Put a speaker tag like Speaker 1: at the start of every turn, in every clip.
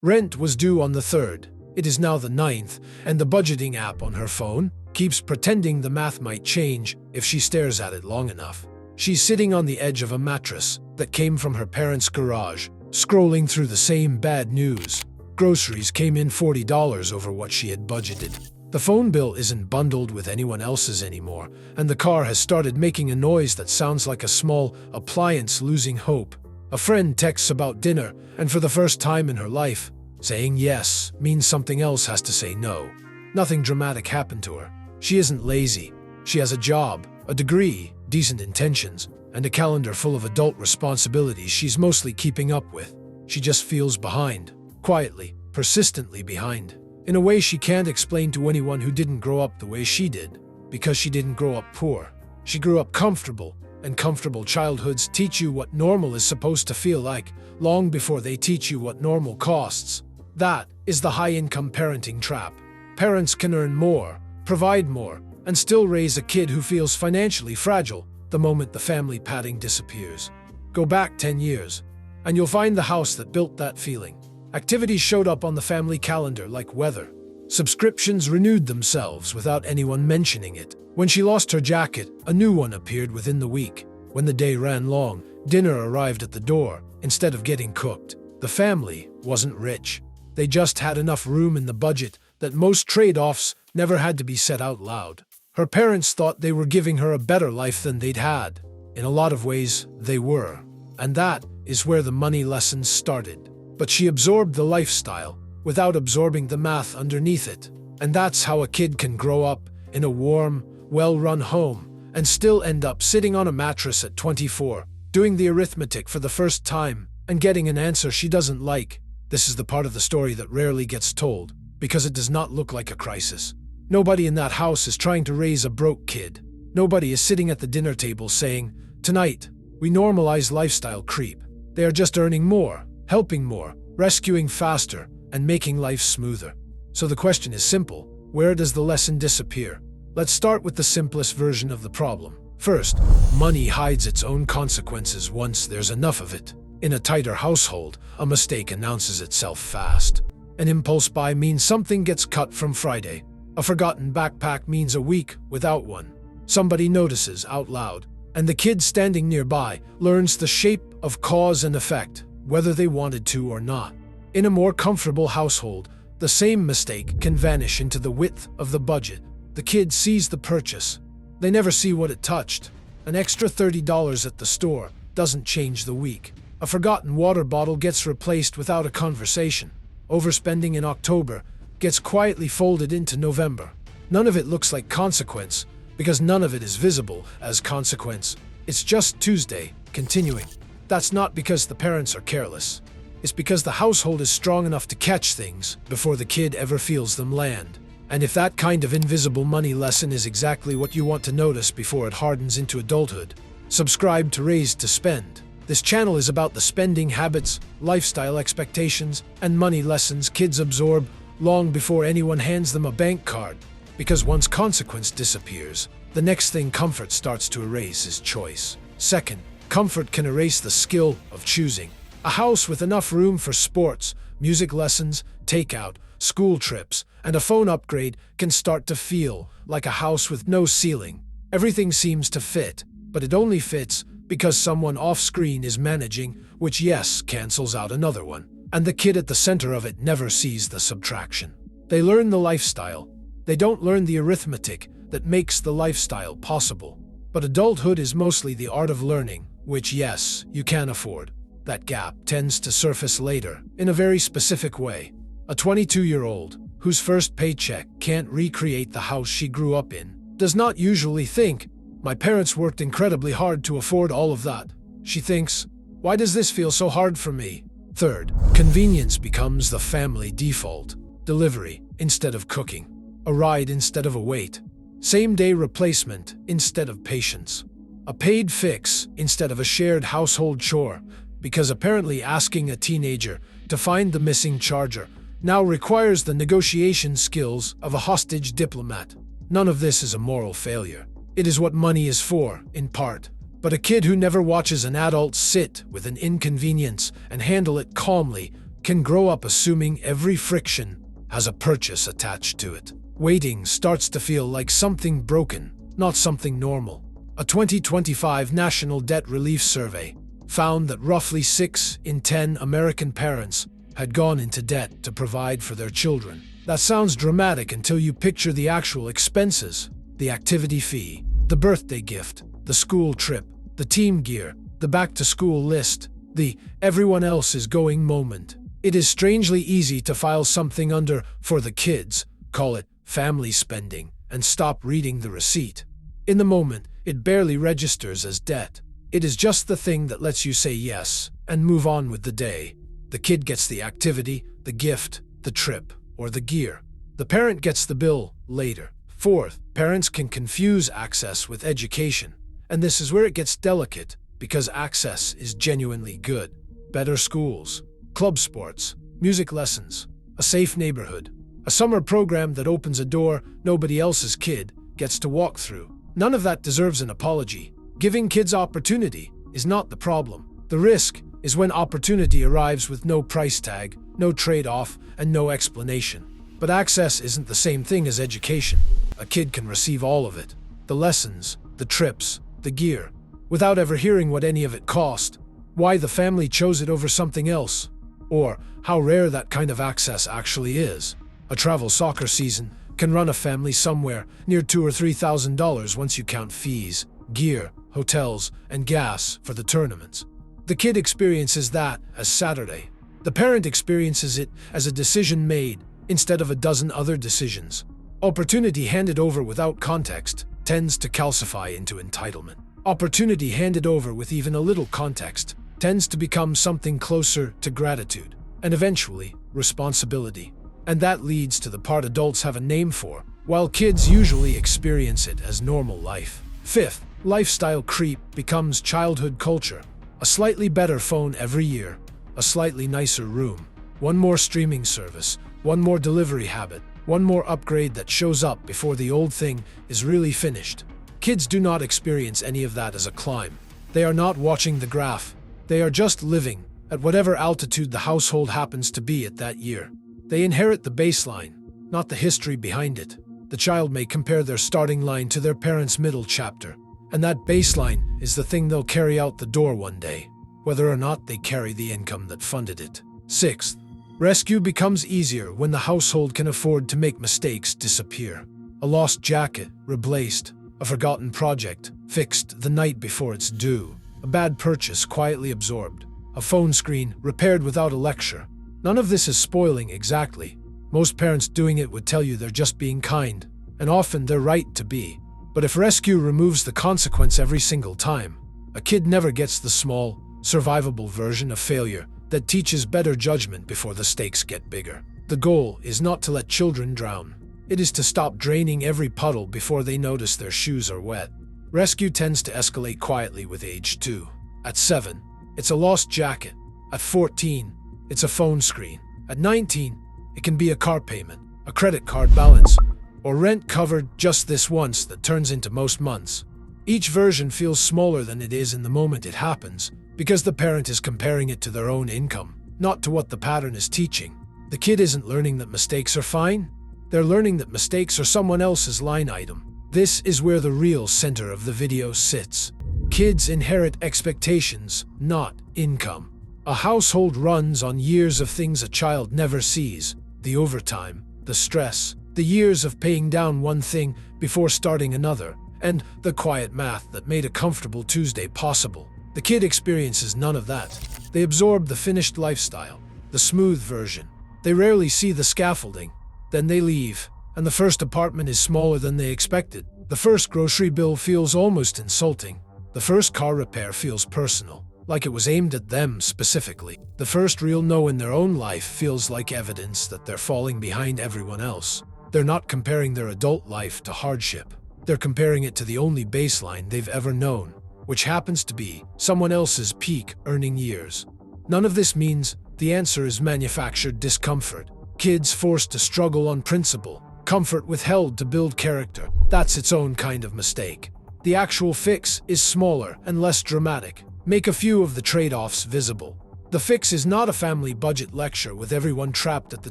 Speaker 1: Rent was due on the 3rd. It is now the 9th, and the budgeting app on her phone keeps pretending the math might change if she stares at it long enough. She's sitting on the edge of a mattress that came from her parents' garage, scrolling through the same bad news. Groceries came in $40 over what she had budgeted. The phone bill isn't bundled with anyone else's anymore, and the car has started making a noise that sounds like a small appliance losing hope. A friend texts about dinner, and for the first time in her life, saying yes means something else has to say no. Nothing dramatic happened to her. She isn't lazy. She has a job, a degree, decent intentions, and a calendar full of adult responsibilities she's mostly keeping up with. She just feels behind. Quietly, persistently behind. In a way she can't explain to anyone who didn't grow up the way she did, because she didn't grow up poor. She grew up comfortable, and comfortable childhoods teach you what normal is supposed to feel like, long before they teach you what normal costs. That is the high-income parenting trap. Parents can earn more, provide more, and still raise a kid who feels financially fragile the moment the family padding disappears. Go back 10 years, and you'll find the house that built that feeling. Activities showed up on the family calendar like weather. Subscriptions renewed themselves without anyone mentioning it. When she lost her jacket, a new one appeared within the week. When the day ran long, dinner arrived at the door instead of getting cooked. The family wasn't rich. They just had enough room in the budget that most trade-offs never had to be said out loud. Her parents thought they were giving her a better life than they'd had. In a lot of ways, they were. And that is where the money lessons started. But she absorbed the lifestyle without absorbing the math underneath it. And that's how a kid can grow up in a warm, well-run home and still end up sitting on a mattress at 24, doing the arithmetic for the first time and getting an answer she doesn't like. This is the part of the story that rarely gets told, because it does not look like a crisis. Nobody in that house is trying to raise a broke kid. Nobody is sitting at the dinner table saying, "Tonight, we normalize lifestyle creep." They are just earning more, helping more, rescuing faster, and making life smoother. So the question is simple: where does the lesson disappear? Let's start with the simplest version of the problem. First, money hides its own consequences once there's enough of it. In a tighter household, a mistake announces itself fast. An impulse buy means something gets cut from Friday. A forgotten backpack means a week without one. Somebody notices out loud, and the kid standing nearby learns the shape of cause and effect, whether they wanted to or not. In a more comfortable household, the same mistake can vanish into the width of the budget. The kid sees the purchase. They never see what it touched. An extra $30 at the store doesn't change the week. A forgotten water bottle gets replaced without a conversation. Overspending in October gets quietly folded into November. None of it looks like consequence, because none of it is visible as consequence. It's just Tuesday, continuing. That's not because the parents are careless. It's because the household is strong enough to catch things before the kid ever feels them land. And if that kind of invisible money lesson is exactly what you want to notice before it hardens into adulthood, subscribe to Raised to Spend. This channel is about the spending habits, lifestyle expectations, and money lessons kids absorb long before anyone hands them a bank card. Because once consequence disappears, the next thing comfort starts to erase is choice. Second, comfort can erase the skill of choosing. A house with enough room for sports, music lessons, takeout, school trips, and a phone upgrade can start to feel like a house with no ceiling. Everything seems to fit, but it only fits because someone off-screen is managing, which yes cancels out another one. And the kid at the center of it never sees the subtraction. They learn the lifestyle. They don't learn the arithmetic that makes the lifestyle possible. But adulthood is mostly the art of learning, which yes, you can afford. That gap tends to surface later, in a very specific way. A 22-year-old, whose first paycheck can't recreate the house she grew up in, does not usually think, "My parents worked incredibly hard to afford all of that." She thinks, "Why does this feel so hard for me?" Third, convenience becomes the family default. Delivery instead of cooking. A ride instead of a wait. Same-day replacement instead of patience. A paid fix instead of a shared household chore, because apparently asking a teenager to find the missing charger now requires the negotiation skills of a hostage diplomat. None of this is a moral failure. It is what money is for, in part. But a kid who never watches an adult sit with an inconvenience and handle it calmly can grow up assuming every friction has a purchase attached to it. Waiting starts to feel like something broken, not something normal. A 2025 National Debt Relief Survey found that roughly 6 in 10 American parents had gone into debt to provide for their children. That sounds dramatic until you picture the actual expenses: the activity fee, the birthday gift, the school trip, the team gear, the back-to-school list, the everyone else is going moment. It is strangely easy to file something under "for the kids," call it family spending, and stop reading the receipt. In the moment, it barely registers as debt. It is just the thing that lets you say yes and move on with the day. The kid gets the activity, the gift, the trip, or the gear. The parent gets the bill later. Fourth, parents can confuse access with education. And this is where it gets delicate, because access is genuinely good. Better schools, club sports, music lessons, a safe neighborhood, a summer program that opens a door nobody else's kid gets to walk through. None of that deserves an apology. Giving kids opportunity is not the problem. The risk is when opportunity arrives with no price tag, no trade-off, and no explanation. But access isn't the same thing as education. A kid can receive all of it: the lessons, the trips, the gear, without ever hearing what any of it cost, why the family chose it over something else, or how rare that kind of access actually is. A travel soccer season can run a family somewhere near $2,000 or $3,000 once you count fees, gear, hotels, and gas for the tournaments. The kid experiences that as Saturday. The parent experiences it as a decision made instead of a dozen other decisions. Opportunity handed over without context tends to calcify into entitlement. Opportunity handed over with even a little context tends to become something closer to gratitude, and eventually, responsibility. And that leads to the part adults have a name for, while kids usually experience it as normal life. Fifth, lifestyle creep becomes childhood culture. A slightly better phone every year, a slightly nicer room, one more streaming service, one more delivery habit, one more upgrade that shows up before the old thing is really finished. Kids do not experience any of that as a climb. They are not watching the graph. They are just living at whatever altitude the household happens to be at that year. They inherit the baseline, not the history behind it. The child may compare their starting line to their parents' middle chapter, and that baseline is the thing they'll carry out the door one day, whether or not they carry the income that funded it. Sixth, rescue becomes easier when the household can afford to make mistakes disappear. A lost jacket replaced, a forgotten project fixed the night before it's due, a bad purchase quietly absorbed, a phone screen repaired without a lecture. None of this is spoiling exactly. Most parents doing it would tell you they're just being kind, and often they're right to be. But if rescue removes the consequence every single time, a kid never gets the small, survivable version of failure that teaches better judgment before the stakes get bigger. The goal is not to let children drown. It is to stop draining every puddle before they notice their shoes are wet. Rescue tends to escalate quietly with age 2. At 7, it's a lost jacket. At 14, it's a phone screen. At 19, it can be a car payment, a credit card balance, or rent covered just this once that turns into most months. Each version feels smaller than it is in the moment it happens, because the parent is comparing it to their own income, not to what the pattern is teaching. The kid isn't learning that mistakes are fine. They're learning that mistakes are someone else's line item. This is where the real center of the video sits. Kids inherit expectations, not income. A household runs on years of things a child never sees: the overtime, the stress, the years of paying down one thing before starting another, and the quiet math that made a comfortable Tuesday possible. The kid experiences none of that. They absorb the finished lifestyle, the smooth version. They rarely see the scaffolding. Then they leave, and the first apartment is smaller than they expected. The first grocery bill feels almost insulting. The first car repair feels personal, like it was aimed at them specifically. The first real no in their own life feels like evidence that they're falling behind everyone else. They're not comparing their adult life to hardship. They're comparing it to the only baseline they've ever known, which happens to be someone else's peak earning years. None of this means the answer is manufactured discomfort. Kids forced to struggle on principle, comfort withheld to build character. That's its own kind of mistake. The actual fix is smaller and less dramatic. Make a few of the trade-offs visible. The fix is not a family budget lecture with everyone trapped at the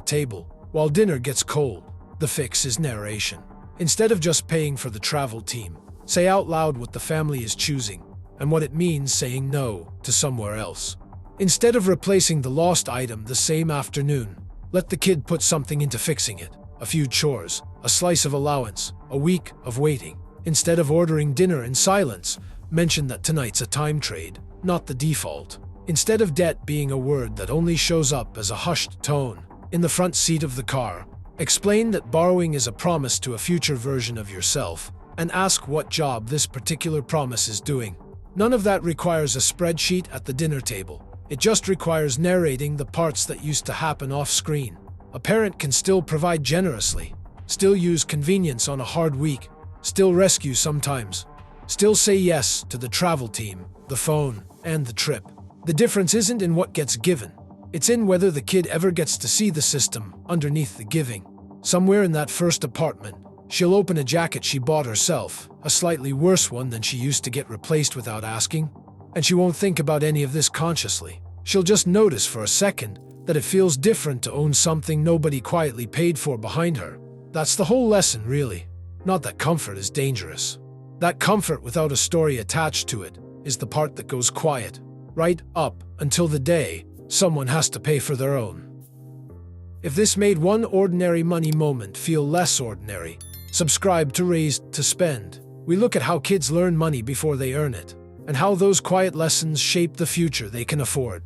Speaker 1: table while dinner gets cold. The fix is narration. Instead of just paying for the travel team, say out loud what the family is choosing and what it means saying no to somewhere else. Instead of replacing the lost item the same afternoon, let the kid put something into fixing it. A few chores, a slice of allowance, a week of waiting. Instead of ordering dinner in silence, mention that tonight's a time trade, not the default. Instead of debt being a word that only shows up as a hushed tone in the front seat of the car, explain that borrowing is a promise to a future version of yourself, and ask what job this particular promise is doing. None of that requires a spreadsheet at the dinner table. It just requires narrating the parts that used to happen off-screen. A parent can still provide generously, still use convenience on a hard week, still rescue sometimes, still say yes to the travel team, the phone, and the trip. The difference isn't in what gets given. It's in whether the kid ever gets to see the system underneath the giving. Somewhere in that first apartment, she'll open a jacket she bought herself, a slightly worse one than she used to get replaced without asking, and she won't think about any of this consciously. She'll just notice for a second that it feels different to own something nobody quietly paid for behind her. That's the whole lesson, really. Not that comfort is dangerous. That comfort without a story attached to it is the part that goes quiet, right up until the day someone has to pay for their own. If this made one ordinary money moment feel less ordinary, subscribe to Raised to Spend. We look at how kids learn money before they earn it, and how those quiet lessons shape the future they can afford.